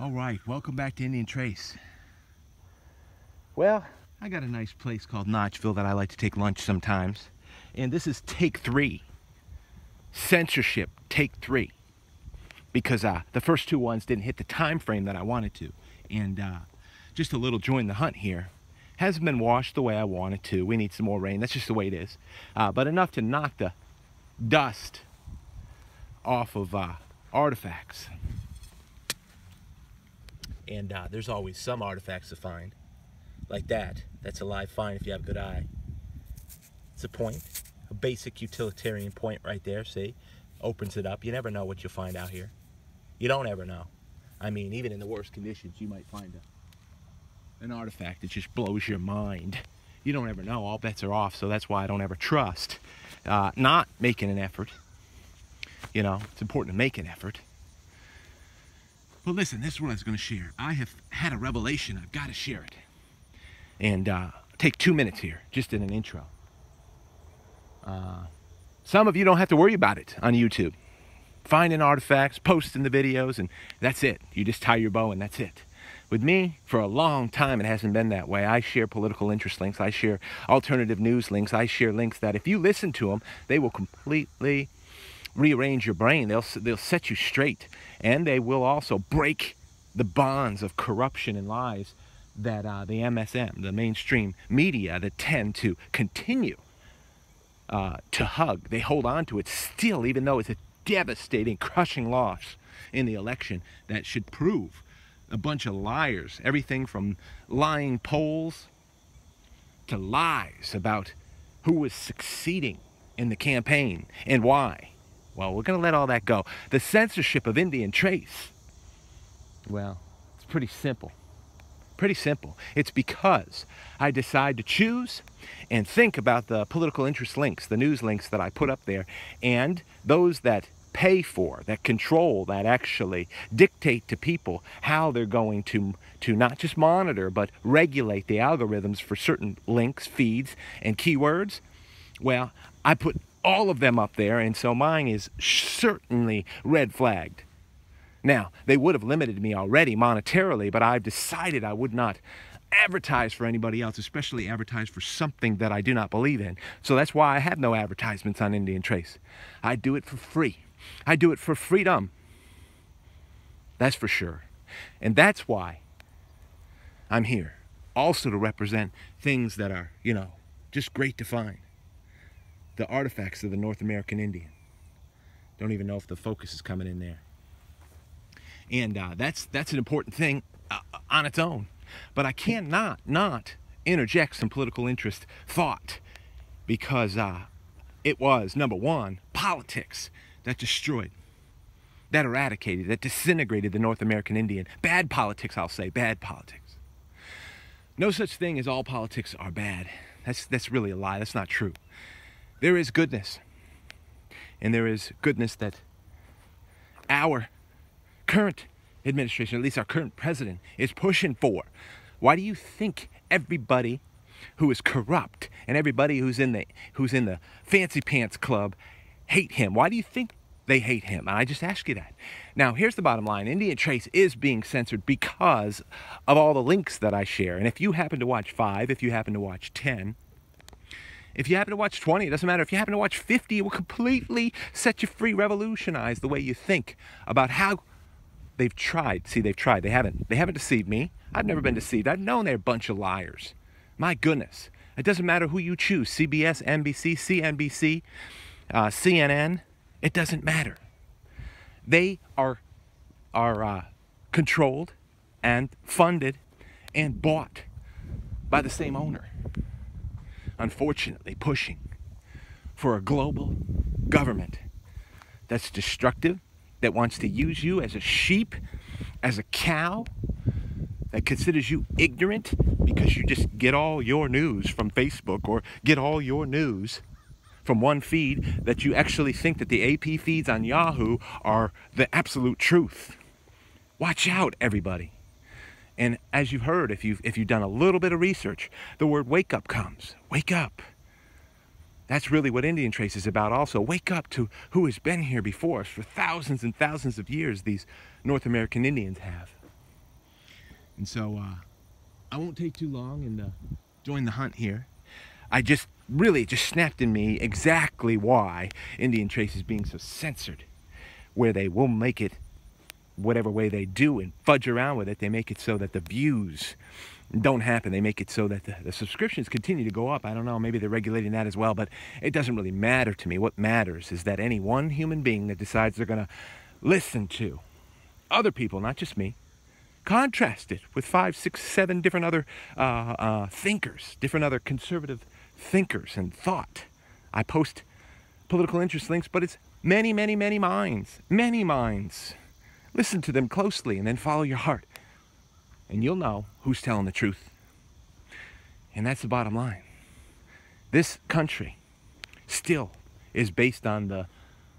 All right, welcome back to IndianTrace. Well, I got a nice place called Notchville that I like to take lunch sometimes. And this is take 3. Censorship, take 3. Because the first 2 ones didn't hit the time frame that I wanted to. And just a little join the hunt here. Hasn't been washed the way I wanted to. We need some more rain. That's just the way it is. But enough to knock the dust off of artifacts. And there's always some artifacts to find. Like that. That's a live find if you have a good eye. It's a point. A basic utilitarian point right there, see? Opens it up. You never know what you'll find out here. You don't ever know. I mean, even in the worst conditions, you might find an artifact that just blows your mind. You don't ever know. All bets are off, so that's why I don't ever trust not making an effort. You know, it's important to make an effort. But listen, this is what I was going to share. I have had a revelation. I've got to share it. And take 2 minutes here, just in an intro. Some of you don't have to worry about it on YouTube. Finding artifacts, posting the videos, and that's it. You just tie your bow and that's it. With me, for a long time, it hasn't been that way. I share political interest links. I share alternative news links. I share links that if you listen to them, they will completely rearrange your brain. They'll set you straight. And they will also break the bonds of corruption and lies that the MSM, the mainstream media, that tend to continue to hug. They hold on to it still, even though it's a devastating, crushing loss in the election that should prove a bunch of liars. Everything from lying polls to lies about who was succeeding in the campaign and why. Well, we're going to let all that go. The censorship of IndianTrace, well, it's pretty simple. Pretty simple. It's because I decide to choose and think about the political interest links, the news links that I put up there, and those that pay for, that control, that actually dictate to people how they're going to not just monitor, but regulate the algorithms for certain links, feeds, and keywords. Well, I put all of them up there, and so mine is certainly red flagged. Now, they would have limited me already monetarily, but I've decided I would not advertise for anybody else, especially advertise for something that I do not believe in. So that's why I have no advertisements on IndianTrace. I do it for free. I do it for freedom. That's for sure. And that's why I'm here. Also to represent things that are, you know, just great to find. The artifacts of the North American Indian. Don't even know if the focus is coming in there. And that's an important thing on its own. But I cannot not interject some political interest thought, because it was, number one, politics that destroyed, that eradicated, that disintegrated the North American Indian. Bad politics, I'll say, bad politics. No such thing as all politics are bad. That's really a lie. That's not true. There is goodness. And there is goodness that our current administration, at least our current president, is pushing for. Why do you think everybody who is corrupt and everybody who's in the fancy pants club hate him? Why do you think they hate him? And I just ask you that. Now, here's the bottom line. IndianTrace is being censored because of all the links that I share. And if you happen to watch 5, if you happen to watch 10, if you happen to watch 20, it doesn't matter. If you happen to watch 50, it will completely set you free, revolutionize the way you think about how they've tried. See, they've tried. They haven't deceived me. I've never been deceived. I've known they're a bunch of liars. My goodness. It doesn't matter who you choose. CBS, NBC, CNBC, CNN. It doesn't matter. They are controlled and funded and bought by the same owner. Unfortunately, pushing for a global government that's destructive, that wants to use you as a sheep, as a cow, that considers you ignorant because you just get all your news from Facebook or get all your news from one feed, that you actually think that the AP feeds on Yahoo are the absolute truth. Watch out, everybody. And as you've heard, if you've done a little bit of research, the word wake up comes. Wake up. That's really what IndianTrace is about also. Wake up to who has been here before us for thousands and thousands of years, these North American Indians have. And so I won't take too long and join the hunt here. I just really snapped in me exactly why IndianTrace is being so censored, where they will make it whatever way they do and fudge around with it. They make it so that the views don't happen. They make it so that the subscriptions continue to go up. I don't know, maybe they're regulating that as well, but it doesn't really matter to me. What matters is that any one human being that decides they're going to listen to other people, not just me, contrast it with 5, 6, 7 different other thinkers, different other conservative thinkers and thought. I post political interest links, but it's many, many, many minds. Many minds. Listen to them closely and then follow your heart. And you'll know who's telling the truth. And that's the bottom line. This country still is based on the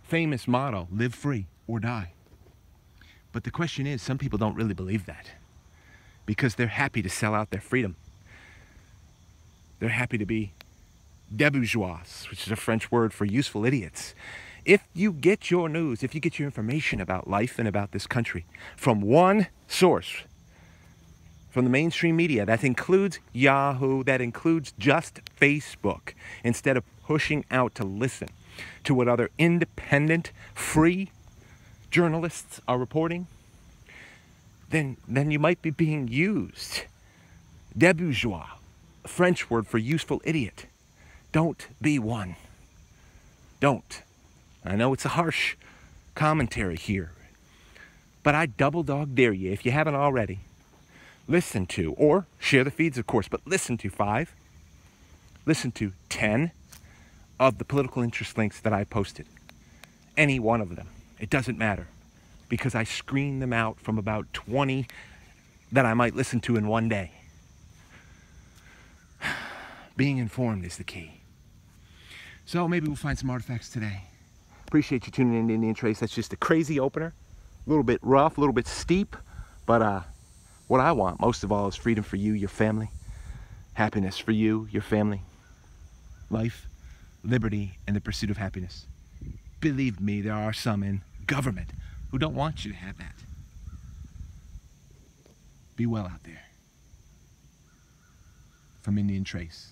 famous motto, live free or die. But the question is, some people don't really believe that because they're happy to sell out their freedom. They're happy to be debourgeois, which is a French word for useful idiots. If you get your news, if you get your information about life and about this country from one source, from the mainstream media, that includes Yahoo, that includes just Facebook, instead of pushing out to listen to what other independent, free journalists are reporting, then you might be being used. Debourgeois, a French word for useful idiot. Don't be one. Don't. I know it's a harsh commentary here, but I double dog dare you, if you haven't already, listen to, or share the feeds of course, but listen to 5, listen to 10 of the political interest links that I posted. Any one of them. It doesn't matter, because I screen them out from about 20 that I might listen to in one day. Being informed is the key. So maybe we'll find some artifacts today. Appreciate you tuning in to IndianTrace. That's just a crazy opener. A little bit rough, a little bit steep. But what I want most of all is freedom for you, your family. Happiness for you, your family. Life, liberty, and the pursuit of happiness. Believe me, there are some in government who don't want you to have that. Be well out there. From IndianTrace.